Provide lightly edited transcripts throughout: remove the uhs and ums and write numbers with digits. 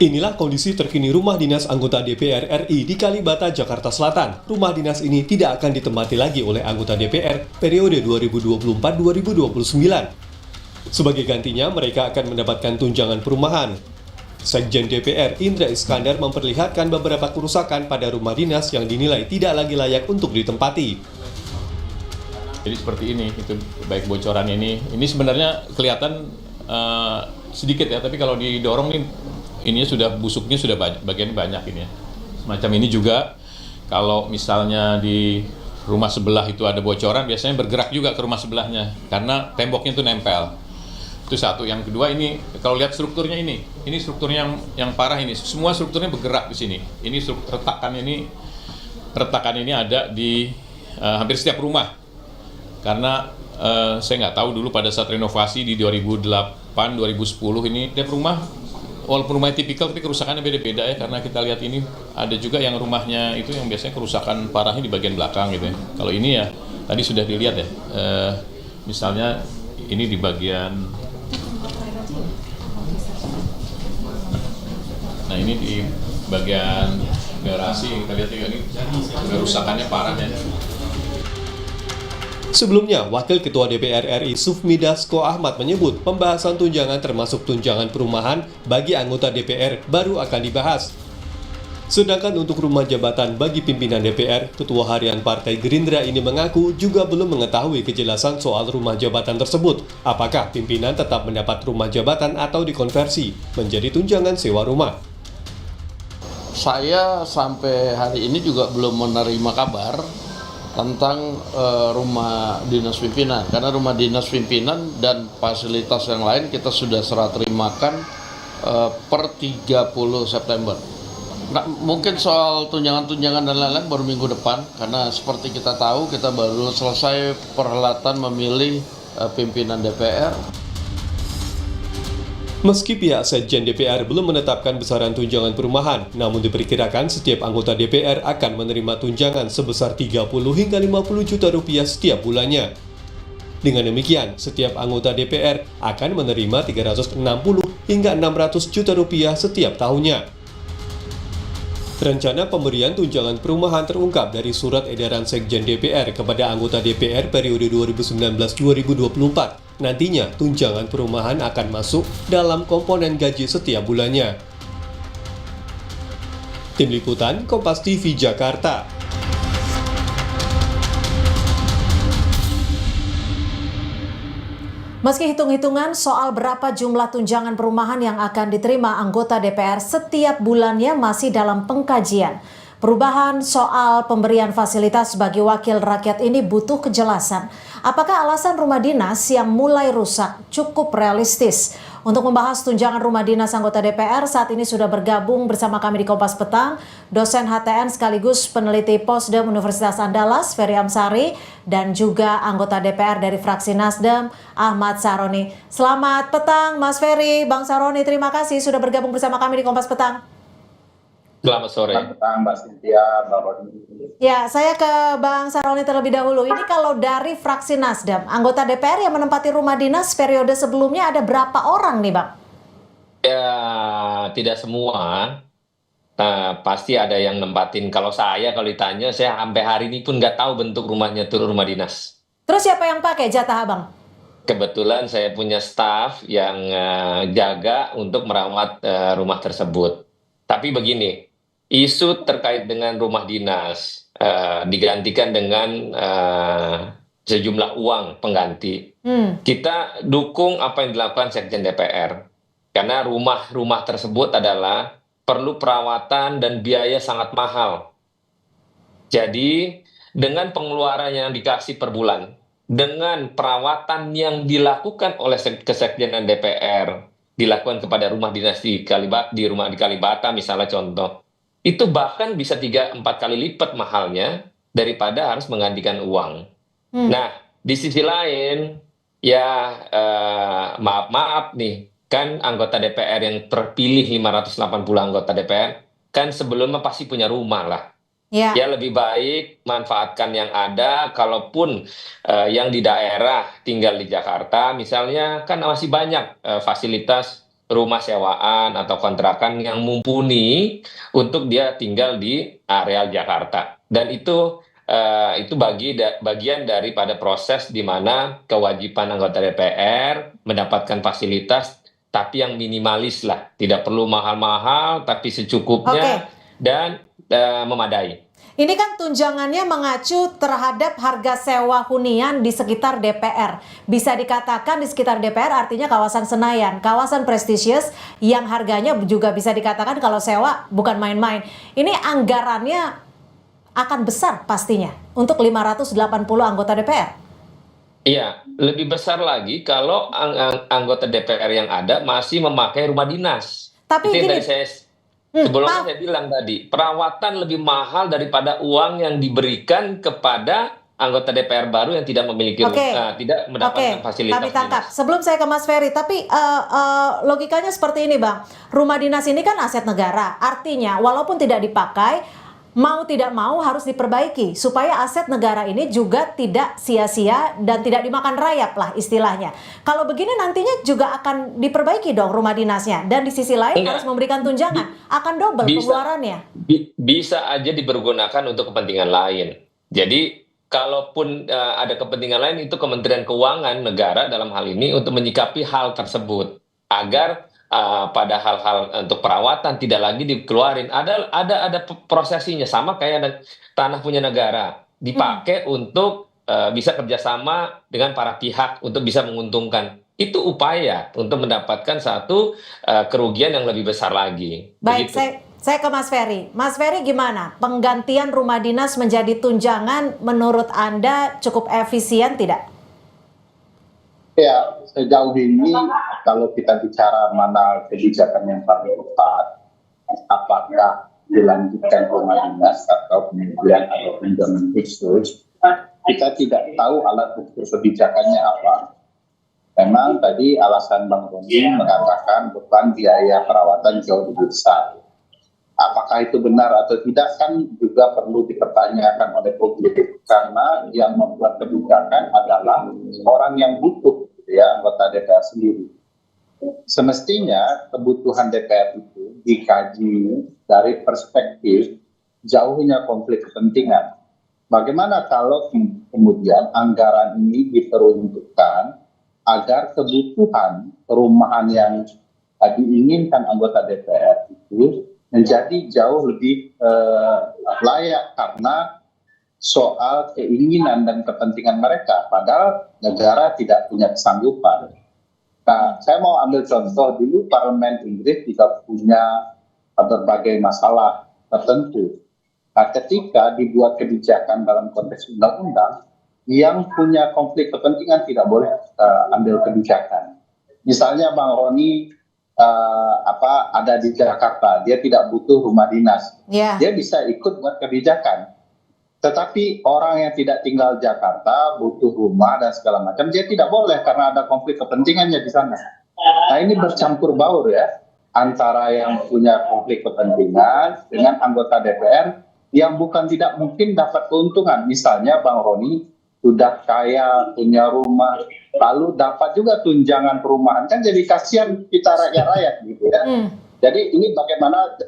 Inilah kondisi terkini rumah dinas anggota DPR RI di Kalibata, Jakarta Selatan. Rumah dinas ini tidak akan ditempati lagi oleh anggota DPR periode 2024-2029. Sebagai gantinya, mereka akan mendapatkan tunjangan perumahan. Sekjen DPR Indra Iskandar memperlihatkan beberapa kerusakan pada rumah dinas yang dinilai tidak lagi layak untuk ditempati. Jadi seperti ini, itu baik bocoran ini sebenarnya kelihatan sedikit ya, tapi kalau didorong nih, ininya sudah busuknya sudah bagian banyak ini ya. Semacam ini juga kalau misalnya di rumah sebelah itu ada bocoran, biasanya bergerak juga ke rumah sebelahnya karena temboknya itu nempel. Itu satu. Yang kedua ini kalau lihat strukturnya ini strukturnya yang parah ini. Semua strukturnya bergerak di sini. Ini retakan ini ada di hampir setiap rumah. Karena saya nggak tahu dulu pada saat renovasi di 2008, 2010 ini tiap rumah, walaupun rumahnya tipikal tapi kerusakannya beda-beda ya, karena kita lihat ini ada juga yang rumahnya itu yang biasanya kerusakan parahnya di bagian belakang gitu ya. Kalau ini ya tadi sudah dilihat ya, misalnya ini di bagian, nah ini di bagian garasi kita lihat juga ini kerusakannya parah ya. Sebelumnya, Wakil Ketua DPR RI Sufmi Dasko Ahmad menyebut pembahasan tunjangan termasuk tunjangan perumahan bagi anggota DPR baru akan dibahas. Sedangkan untuk rumah jabatan bagi pimpinan DPR, Ketua Harian Partai Gerindra ini mengaku juga belum mengetahui kejelasan soal rumah jabatan tersebut. Apakah pimpinan tetap mendapat rumah jabatan atau dikonversi menjadi tunjangan sewa rumah? Saya sampai hari ini juga belum menerima kabar tentang rumah dinas pimpinan, karena rumah dinas pimpinan dan fasilitas yang lain kita sudah serah terimakan per 30 September. Nah, mungkin soal tunjangan-tunjangan dan lain-lain baru minggu depan, karena seperti kita tahu kita baru selesai perhelatan memilih pimpinan DPR. Meski pihak Sekjen DPR belum menetapkan besaran tunjangan perumahan, namun diperkirakan setiap anggota DPR akan menerima tunjangan sebesar 30 hingga 50 juta rupiah setiap bulannya. Dengan demikian, setiap anggota DPR akan menerima 360 hingga 600 juta rupiah setiap tahunnya. Rencana pemberian tunjangan perumahan terungkap dari surat edaran Sekjen DPR kepada anggota DPR periode 2019-2024. Nantinya, tunjangan perumahan akan masuk dalam komponen gaji setiap bulannya. Tim Liputan, Kompas TV, Jakarta. Meski hitung-hitungan soal berapa jumlah tunjangan perumahan yang akan diterima anggota DPR setiap bulannya masih dalam pengkajian. Perubahan soal pemberian fasilitas bagi wakil rakyat ini butuh kejelasan. Apakah alasan rumah dinas yang mulai rusak cukup realistis? Untuk membahas tunjangan rumah dinas anggota DPR, saat ini sudah bergabung bersama kami di Kompas Petang, dosen HTN sekaligus peneliti Posdem Universitas Andalas, Ferry Amsari, dan juga anggota DPR dari fraksi Nasdem, Ahmad Saroni. Selamat petang, Mas Ferry, Bang Saroni, terima kasih sudah bergabung bersama kami di Kompas Petang. Selamat sore. Selamat petang, Mbak Cynthia, Mbak Roni. Ya, saya ke Bang Saroni terlebih dahulu. Ini kalau dari fraksi Nasdem, anggota DPR yang menempati rumah dinas periode sebelumnya ada berapa orang nih, Bang? Ya, tidak semua. Pasti ada yang nempatin. Kalau ditanya, saya sampai hari ini pun nggak tahu bentuk rumahnya itu rumah dinas. Terus siapa yang pakai jatah Abang? Kebetulan saya punya staf yang jaga untuk merawat rumah tersebut. Tapi begini, isu terkait dengan rumah dinas digantikan dengan sejumlah uang pengganti. Kita dukung apa yang dilakukan Sekjen DPR. Karena rumah-rumah tersebut adalah perlu perawatan dan biaya sangat mahal. Jadi, dengan pengeluaran yang dikasih per bulan, dengan perawatan yang dilakukan oleh Kesekjenan DPR, dilakukan kepada rumah dinas di Kalibata misalnya contoh, itu bahkan bisa 3-4 kali lipat mahalnya daripada harus menggantikan uang. Nah, di sisi lain, ya maaf nih, kan anggota DPR yang terpilih 580 anggota DPR, kan sebelumnya pasti punya rumah lah. Ya lebih baik manfaatkan yang ada, kalaupun yang di daerah tinggal di Jakarta misalnya kan masih banyak fasilitas rumah sewaan atau kontrakan yang mumpuni untuk dia tinggal di areal Jakarta. Dan itu bagian daripada proses di mana kewajiban anggota DPR mendapatkan fasilitas tapi yang minimalis lah, tidak perlu mahal-mahal tapi secukupnya dan memadai. Ini kan tunjangannya mengacu terhadap harga sewa hunian di sekitar DPR. Bisa dikatakan di sekitar DPR artinya kawasan Senayan, kawasan prestisius yang harganya juga bisa dikatakan kalau sewa bukan main-main. Ini anggarannya akan besar pastinya untuk 580 anggota DPR. Iya, lebih besar lagi kalau anggota DPR yang ada masih memakai rumah dinas. Tapi itu yang gini, tadi sebelumnya saya bilang tadi, perawatan lebih mahal daripada uang yang diberikan kepada anggota DPR baru yang tidak memiliki tidak mendapatkan fasilitas kami tangkap. dinas. Sebelum saya ke Mas Ferry, tapi logikanya seperti ini, Bang. Rumah dinas ini kan aset negara. Artinya, walaupun tidak dipakai, mau tidak mau harus diperbaiki supaya aset negara ini juga tidak sia-sia dan tidak dimakan rayap lah istilahnya. Kalau begini nantinya juga akan diperbaiki dong rumah dinasnya, dan di sisi lain harus memberikan tunjangan, akan double pengeluarannya. Bisa aja dipergunakan untuk kepentingan lain. Jadi kalaupun ada kepentingan lain, itu Kementerian Keuangan negara dalam hal ini untuk menyikapi hal tersebut agar pada hal-hal untuk perawatan tidak lagi dikeluarin. Ada prosesinya, sama kayak tanah punya negara dipakai untuk bisa kerjasama dengan para pihak untuk bisa menguntungkan. Itu upaya untuk mendapatkan satu kerugian yang lebih besar lagi. Baik, begitu. saya ke Mas Ferry. Mas Ferry, gimana penggantian rumah dinas menjadi tunjangan menurut Anda cukup efisien tidak? Ya, sejauh ini kalau kita bicara mana kebijakan yang paling tepat, apakah dilanjutkan rumah dinas atau kemudian ada tunjangan khusus, kita tidak tahu alat ukur kebijakannya apa. Memang tadi alasan Bang Roni mengatakan beban biaya perawatan jauh lebih besar. Apakah itu benar atau tidak kan juga perlu dipertanyakan oleh publik, karena yang membuat kebijakan adalah orang yang butuh, ya, anggota DPR sendiri. Semestinya kebutuhan DPR itu dikaji dari perspektif jauhnya konflik kepentingan. Bagaimana kalau kemudian anggaran ini diperuntukkan agar kebutuhan perumahan yang diinginkan anggota DPR itu menjadi jauh lebih layak karena soal keinginan dan kepentingan mereka, padahal negara tidak punya kesanggupan. Nah, saya mau ambil contoh, dulu Parlemen Inggris juga punya berbagai masalah tertentu. Nah, ketika dibuat kebijakan dalam konteks undang-undang, yang punya konflik kepentingan tidak boleh ambil kebijakan. Misalnya Bang Roni ada di Jakarta, dia tidak butuh rumah dinas, dia bisa ikut buat kebijakan. Tetapi orang yang tidak tinggal Jakarta, butuh rumah dan segala macam, dia tidak boleh karena ada konflik kepentingannya di sana. Nah, ini bercampur baur ya, antara yang punya konflik kepentingan dengan anggota DPR yang bukan tidak mungkin dapat keuntungan. Misalnya Bang Roni sudah kaya, punya rumah, lalu dapat juga tunjangan perumahan, kan jadi kasihan kita rakyat-rakyat gitu ya. Jadi ini bagaimana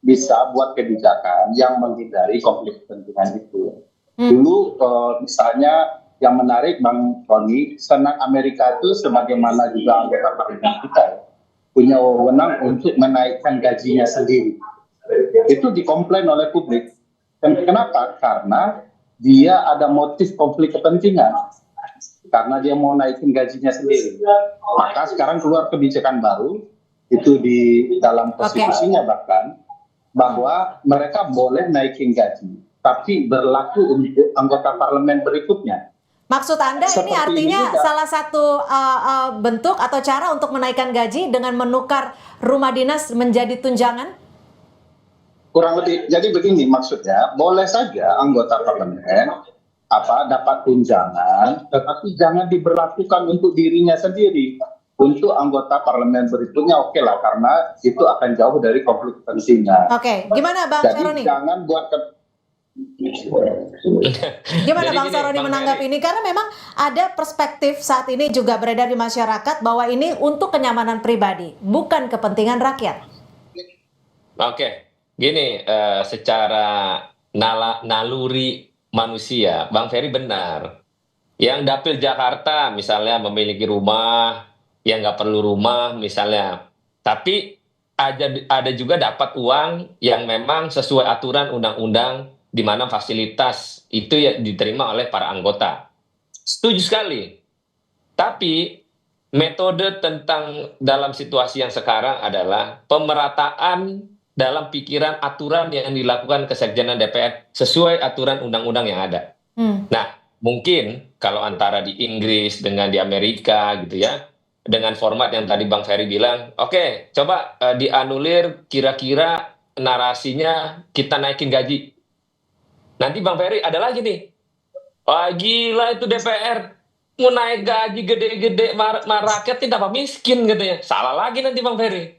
bisa buat kebijakan yang menghindari konflik kepentingan itu. Dulu misalnya yang menarik Bang Roni, Senat Amerika itu sebagaimana juga anggota parlemen kita punya wewenang untuk menaikkan gajinya sendiri. Itu dikomplain oleh publik. Dan kenapa? Karena dia ada motif konflik kepentingan. Karena dia mau naikin gajinya sendiri. Maka sekarang keluar kebijakan baru, itu di dalam konstitusinya bahkan, bahwa mereka boleh naikin gaji, tapi berlaku untuk anggota parlemen berikutnya. Maksud Anda ini artinya salah satu bentuk atau cara untuk menaikkan gaji dengan menukar rumah dinas menjadi tunjangan? Kurang lebih, jadi begini maksudnya, boleh saja anggota parlemen dapat tunjangan, tetapi jangan diberlakukan untuk dirinya sendiri. Untuk anggota parlemen berikutnya oke lah, karena itu akan jauh dari konflik kepentingan. Oke, gimana Bang Syaroni? Jadi jangan buat Gimana Jadi Bang gini, Saroni Bang menanggapi Ferry. ini? Karena memang ada perspektif saat ini juga beredar di masyarakat bahwa ini untuk kenyamanan pribadi, bukan kepentingan rakyat. Oke, gini, secara naluri manusia, Bang Ferry benar. Yang dapil Jakarta misalnya memiliki rumah, yang nggak perlu rumah misalnya. Tapi ada juga dapat uang yang memang sesuai aturan undang-undang di mana fasilitas itu ya diterima oleh para anggota. Setuju sekali. Tapi metode tentang dalam situasi yang sekarang adalah pemerataan dalam pikiran aturan yang dilakukan Kesekjenan DPR sesuai aturan undang-undang yang ada. Hmm. Nah, mungkin kalau antara di Inggris dengan di Amerika gitu ya, dengan format yang tadi Bang Ferry bilang, oke, coba dianulir kira-kira narasinya kita naikin gaji. Nanti Bang Ferry ada lagi nih, wah gila itu DPR, mau naik gaji gede-gede, rakyat tidak apa miskin katanya. Salah lagi nanti Bang Ferry.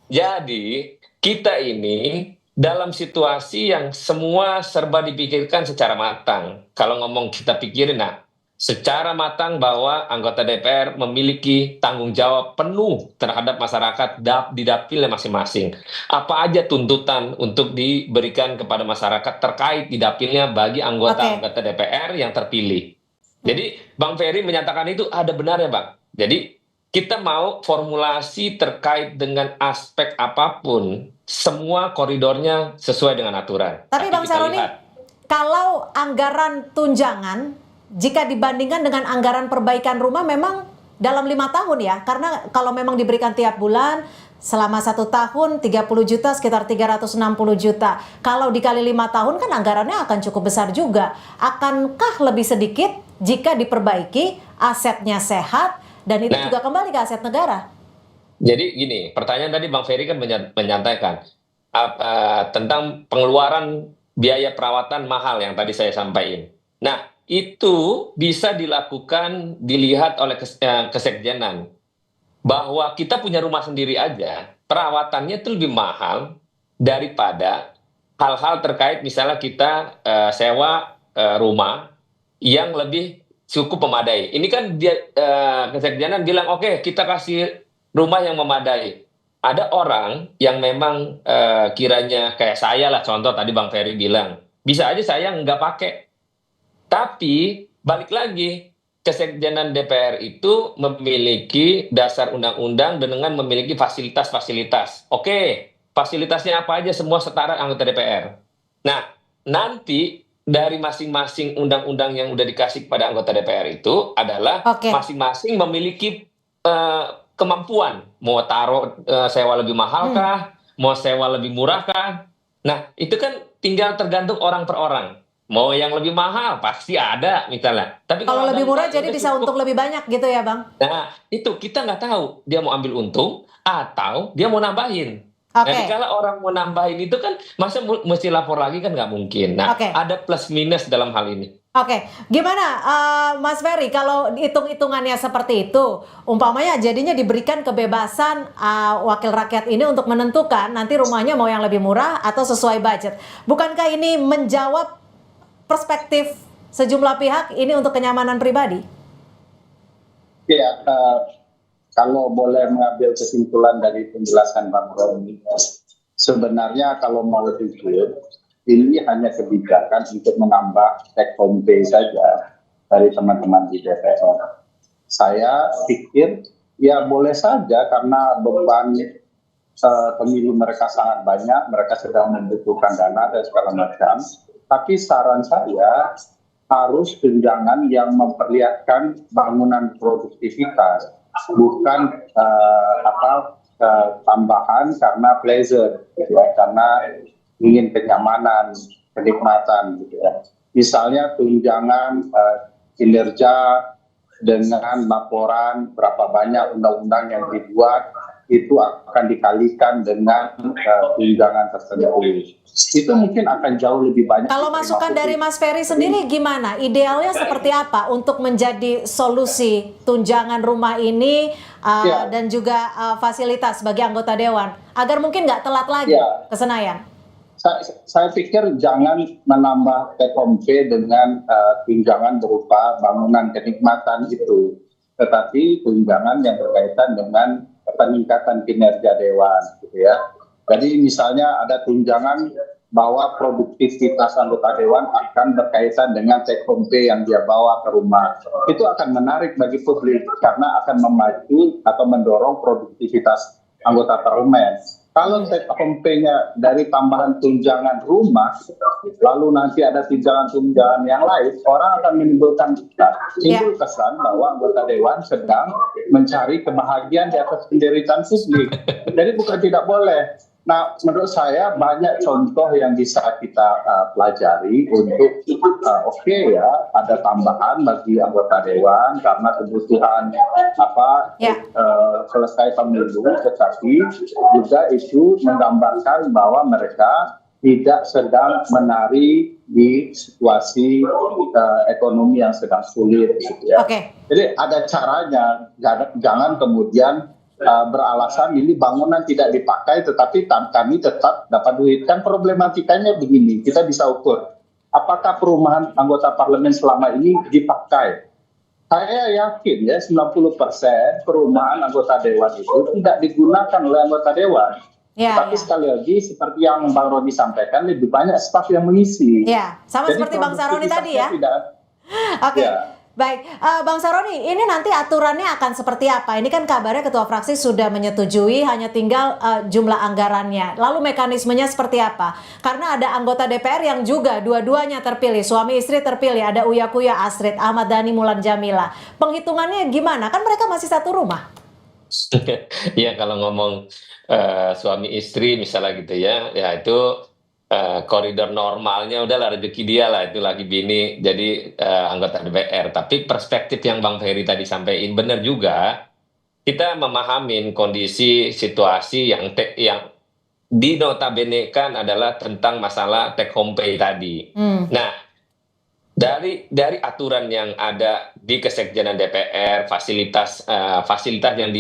Jadi kita ini dalam situasi yang semua serba dipikirkan secara matang. Kalau ngomong kita pikirin, nah secara matang bahwa anggota DPR memiliki tanggung jawab penuh terhadap masyarakat di dapilnya masing-masing. Apa aja tuntutan untuk diberikan kepada masyarakat terkait di dapilnya bagi anggota-anggota DPR yang terpilih. Jadi Bang Ferry menyatakan itu ada benarnya Bang. Jadi kita mau formulasi terkait dengan aspek apapun, semua koridornya sesuai dengan aturan. Tapi Bang kita Saroni, lihat. kalau anggaran tunjangan jika dibandingkan dengan anggaran perbaikan rumah memang dalam 5 tahun ya, karena kalau memang diberikan tiap bulan selama 1 tahun 30 juta sekitar 360 juta. Kalau dikali 5 tahun kan anggarannya akan cukup besar juga. Akankah lebih sedikit jika diperbaiki, asetnya sehat, dan itu juga kembali ke aset negara? Jadi gini, pertanyaan tadi Bang Ferry kan menyampaikan tentang pengeluaran biaya perawatan mahal yang tadi saya sampaikan. Nah, itu bisa dilakukan, dilihat oleh Kesekjenan bahwa kita punya rumah sendiri aja, perawatannya itu lebih mahal daripada hal-hal terkait misalnya kita sewa rumah yang lebih cukup memadai. Ini kan dia Kesekjenan bilang oke, kita kasih rumah yang memadai. Ada orang yang memang kiranya kayak saya lah, contoh tadi Bang Ferry bilang, bisa aja saya nggak pakai. Tapi balik lagi, Kesekjenan DPR itu memiliki dasar undang-undang dengan memiliki fasilitas-fasilitas. Oke, fasilitasnya apa aja semua setara anggota DPR. Nah, nanti dari masing-masing undang-undang yang udah dikasih kepada anggota DPR itu adalah masing-masing memiliki kemampuan. Mau taruh sewa lebih mahal kah? Mau sewa lebih murah kah? Nah, itu kan tinggal tergantung orang per orang. Mau yang lebih mahal pasti ada misalnya. Tapi kalau lebih murah jadi bisa untuk lebih banyak gitu ya Bang? Nah, itu kita nggak tahu dia mau ambil untung atau dia mau nambahin. Jadi kalau orang mau nambahin itu kan masa mesti lapor lagi kan nggak mungkin. Nah, ada plus minus dalam hal ini. Oke, gimana Mas Ferry kalau hitung-hitungannya seperti itu, umpamanya jadinya diberikan kebebasan wakil rakyat ini untuk menentukan nanti rumahnya mau yang lebih murah atau sesuai budget. Bukankah ini menjawab perspektif sejumlah pihak ini untuk kenyamanan pribadi? Ya, kalau boleh mengambil kesimpulan dari penjelasan Bang Roni, sebenarnya kalau mau jujur, ini hanya kebijakan untuk menambah take home pay saja dari teman-teman di DPR. Saya pikir ya boleh saja karena beban pemilu mereka sangat banyak, mereka sedang membutuhkan dana dan segala macam. Tapi saran saya harus tunjangan yang memperlihatkan bangunan produktivitas, bukan tambahan karena pleasure, gitu ya, karena ingin kenyamanan, kenikmatan, gitu ya. Misalnya tunjangan kinerja dengan laporan berapa banyak undang-undang yang dibuat, itu akan dikalikan dengan tunjangan tertentu. Itu mungkin akan jauh lebih banyak. Kalau masukan dari Mas Ferry sendiri gimana? Idealnya seperti apa untuk menjadi solusi tunjangan rumah ini dan juga fasilitas bagi anggota dewan agar mungkin nggak telat lagi ke Senayan? saya pikir jangan menambah take home pay dengan tunjangan berupa bangunan kenikmatan itu, tetapi tunjangan yang berkaitan dengan peningkatan kinerja dewan, gitu ya. Jadi misalnya ada tunjangan bahwa produktivitas anggota dewan akan berkaitan dengan take home pay yang dia bawa ke rumah. Itu akan menarik bagi publik karena akan memacu atau mendorong produktivitas anggota parlemen. Kalau take home pay-nya dari tambahan tunjangan rumah, lalu nanti ada tunjangan-tunjangan yang lain, orang akan menimbulkan timbul kesan bahwa anggota dewan sedang mencari kebahagiaan di atas penderitaan publik. Jadi bukan tidak boleh. Nah, menurut saya banyak contoh yang bisa kita pelajari untuk oke ya, ada tambahan bagi anggota dewan karena kebutuhan selesai pemilu, tetapi juga itu menggambarkan bahwa mereka tidak sedang menari di situasi ekonomi yang sedang sulit, gitu ya. Jadi ada caranya, jangan kemudian beralasan ini bangunan tidak dipakai tetapi kami tetap dapat duit. Kan problematikanya begini, kita bisa ukur apakah perumahan anggota parlemen selama ini dipakai. Saya yakin ya 90% perumahan anggota dewan itu tidak digunakan oleh anggota dewan. Tapi sekali lagi seperti yang Bang Roni sampaikan, lebih banyak staf yang mengisi. Sama jadi seperti Bang Saroni tadi ya. Baik, Bang Saroni, ini nanti aturannya akan seperti apa? Ini kan kabarnya Ketua Fraksi sudah menyetujui, hanya tinggal jumlah anggarannya. Lalu mekanismenya seperti apa? Karena ada anggota DPR yang juga dua-duanya terpilih, suami istri terpilih, ada Uya Kuya Asrid, Ahmad Dhani, Mulan Jamila. Penghitungannya gimana? Kan mereka masih satu rumah. Ya kalau ngomong suami istri misalnya gitu ya itu koridor normalnya udahlah rezeki dia lah, itu lagi bini jadi anggota DPR. Tapi perspektif yang Bang Ferry tadi sampaikan benar juga, kita memahamin kondisi situasi yang dinotabenekan adalah tentang masalah take home pay tadi. Nah, dari aturan yang ada di Kesekjenan DPR, fasilitas yang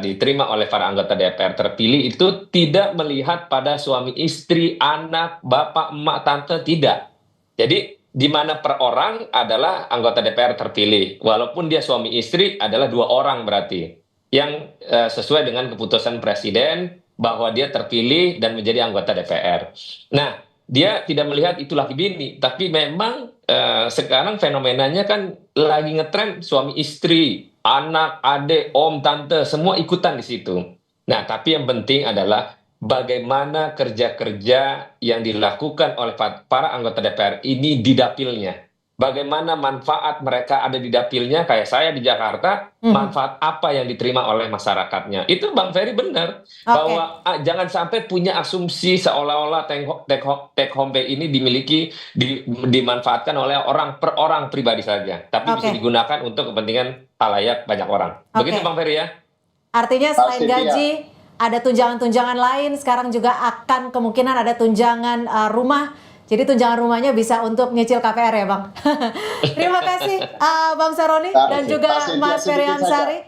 diterima oleh para anggota DPR terpilih itu tidak melihat pada suami istri, anak, bapak, emak, tante, tidak. Jadi di mana per orang adalah anggota DPR terpilih, walaupun dia suami istri adalah 2 orang berarti, yang sesuai dengan keputusan Presiden bahwa dia terpilih dan menjadi anggota DPR. Nah, dia tidak melihat itu laki bini, tapi memang sekarang fenomenanya kan lagi ngetren suami istri, anak, adik, om, tante, semua ikutan di situ. Nah, tapi yang penting adalah bagaimana kerja-kerja yang dilakukan oleh para anggota DPR ini di dapilnya. Bagaimana manfaat mereka ada di dapilnya, kayak saya di Jakarta, manfaat apa yang diterima oleh masyarakatnya. Itu Bang Ferry benar, bahwa jangan sampai punya asumsi seolah-olah take home pay ini dimanfaatkan oleh orang per orang pribadi saja, tapi bisa digunakan untuk kepentingan halayak banyak orang. Begitu Bang Ferry ya. Artinya selain gaji, ada tunjangan-tunjangan lain, sekarang juga akan kemungkinan ada tunjangan rumah. Jadi tunjangan rumahnya bisa untuk nyicil KPR ya Bang. Terima kasih Bang Saroni dan juga Mas Ferry Amsari.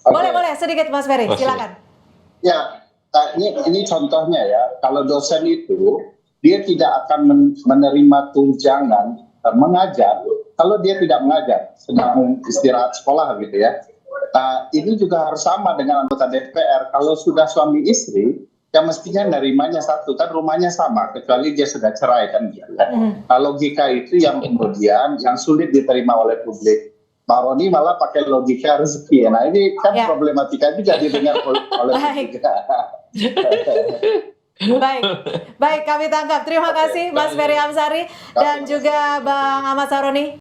Boleh sedikit Mas Ferry, silakan. Ya, ini contohnya ya, kalau dosen itu dia tidak akan menerima tunjangan mengajar kalau dia tidak mengajar, sedang istirahat sekolah gitu ya. Nah, ini juga harus sama dengan anggota DPR. Kalau sudah suami istri, ya mestinya nerimanya satu, kan rumahnya sama, kecuali dia sudah cerai kan gitu kan. Nah, logika itu yang kemudian yang sulit diterima oleh publik. Pak Roni malah pakai logika rezeki. Nah, ini kan problematika juga didengar oleh publik. Baik, kami tangkap. Terima kasih Mas Ferry Amsari dan juga Bang Ahmad Saroni.